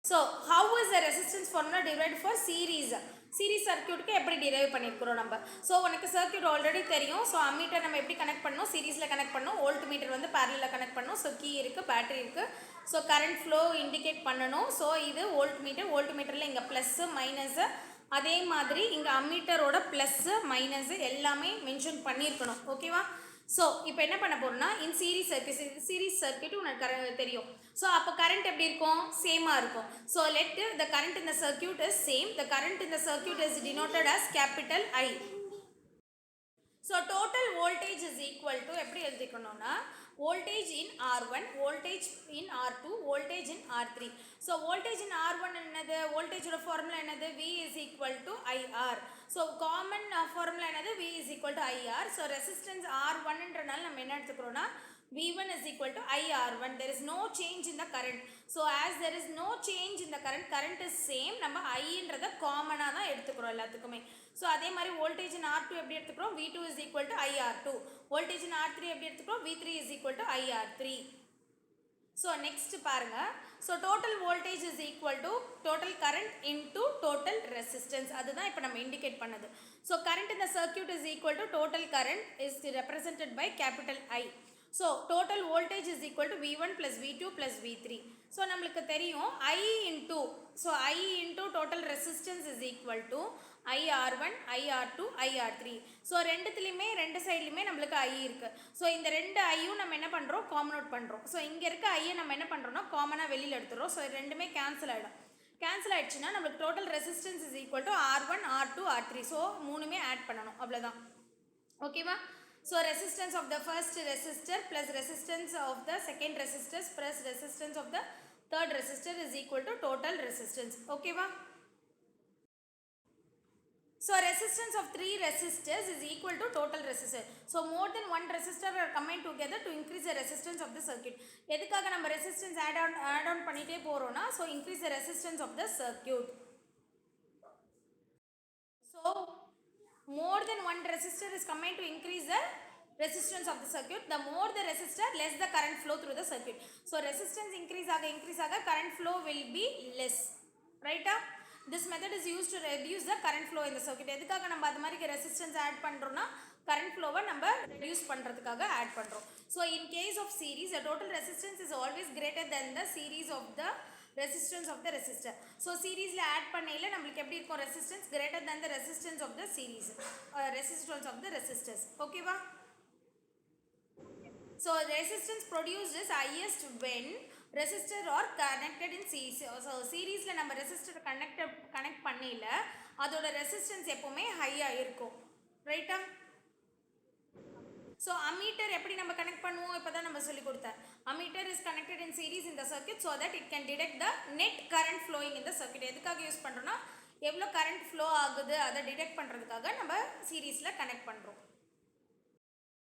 So how is the resistance formula derived for series? Series சர்க்கியூட்டுக்கு எப்படி derive பண்ணியிருக்கிறோம் நம்ம. ஸோ உனக்கு சர்க்கியூட் ஆல்ரெடி தெரியும். ஸோ அம்மீட்டர் நம்ம எப்படி கனெக்ட் பண்ணணும், சீரிஸில் கனெக்ட் பண்ணணும், வோல்ட் மீட்டர் வந்து பேரலில் கனெக்ட் பண்ணணும். ஸோ கீ இருக்குது, பேட்டரி இருக்குது. ஸோ கரண்ட் ஃப்ளோ இண்டிகேட் பண்ணணும். ஸோ இது வோல்ட் மீட்டரில் இங்கே ப்ளஸ்ஸு மைனஸு, அதே மாதிரி இங்கே அம்மீட்டரோட ப்ளஸ்ஸு மைனஸு எல்லாமே மென்ஷன் பண்ணியிருக்கணும். ஓகேவா? ஸோ இப்போ என்ன பண்ண போகிறோம்னா, இன் சீரிஸ் சர்க்கியூட் உனக்கு தெரியும். ஸோ அப்போ கரண்ட் எப்படி இருக்கும், சேமாக இருக்கும். So let the current in the circuit is same. The current in the circuit is denoted as capital I. So total voltage is equal to எப்படி எழுதிக்கணும்னா, voltage in R1, voltage in R2, voltage in R3. So voltage in R1 என்னது, வோல்டேஜோட formula என்னது, V is equal to IR. So common formula என்னது, V is equal to IR. So resistance R1ன்றனால நம்ம என்ன எடுத்துக்கிறோம்னா, V1 is equal to IR1. There is no change in the current. So as there is no change in the current is same. நம்ம I-ன்றத காமனாக தான் எடுத்துக்கிறோம் எல்லாத்துக்குமே. So அதே மாதிரி வோல்டேஜ் இன் R2 எப்படி எடுத்துக்கிறோம், V2 is equal to IR2. Voltage in R3 எப்படி எடுத்துக்கிறோம், V3 is equal to IR3. So next பாருங்க. So total voltage is equal to total current into total resistance. அதுதான் இப்போ நம்ம இண்டிகேட் பண்ணது. ஸோ கரண்ட் இந்த circuit is equal to total current is represented by capital I. So total voltage is equal to V1 plus V2 plus V3. So நம்மளுக்கு தெரியும் I into total resistance is equal to IR1, IR2, IR3. So ரெண்டுத்துலேயுமே ரெண்டு சைட்லையுமே நம்மளுக்கு I இருக்குது. So இந்த ரெண்டு ஐயும் நம்ம என்ன பண்ணுறோம், காமன் அவுட் பண்ணுறோம். ஸோ இங்கே இருக்க ஐயை நம்ம என்ன பண்ணுறோம்னா காமனாக வெளியில் எடுத்துகிறோம். ஸோ ரெண்டுமே கேன்சல் ஆகிடும். கேன்சல் ஆகிடுச்சுன்னா நம்மளுக்கு total resistance is equal to R1, R2, R3. So மூணுமே ஆட் பண்ணணும், அவ்வளோதான். ஓகேவா? So resistance of the first resistor plus resistance of the second resistor plus resistance of the third resistor is equal to total resistance. Okay va? So resistance of three resistors is equal to total resistor. So more than one resistor are combined together to increase the resistance of the circuit. எதுக்காக நம்ம resistance add on பண்ணிட்டே போறோம்னா, so increase the resistance of the circuit. So more than one resistor is combined to increase the resistance of the circuit. The more the resistor, less the current flow through the circuit. So resistance increase aga current flow will be less. Right? This method is used to reduce the current flow in the circuit. எதுக்காக நம்ம அது மாதிரி resistance add பண்றோம்னா current flow நம்ம reduce பண்றதுக்காக add பண்றோம். So in case of series, the total resistance is always greater than the series of the resistance of the resistor. So series la add பண்ணையில நம்மளுக்கு எப்படி இருக்கும், resistance greater than the resistance of the series, resistance of the resistors. Okay va? So resistance produced is highest when resistor are connected in series. So series la நம்ம resistor connect பண்ணையில அதோட resistance எப்பவுமே ஹையா இருக்கும். ரைட்டா? So ammeter எப்படி நம்ம connect பண்ணுவோம், இப்போதான் நம்ம சொல்லி கொடுத்தேன். Ammeter is connected in series in the circuit so that it can detect the net current flowing in the circuit. எதுக்காக யூஸ் பண்றோம்னா, எவ்வளோ கரண்ட் ஃப்ளோ ஆகுது அதை டிடெக்ட் பண்ணுறதுக்காக நம்ம சீரீஸில் கனெக்ட் பண்ணுறோம்.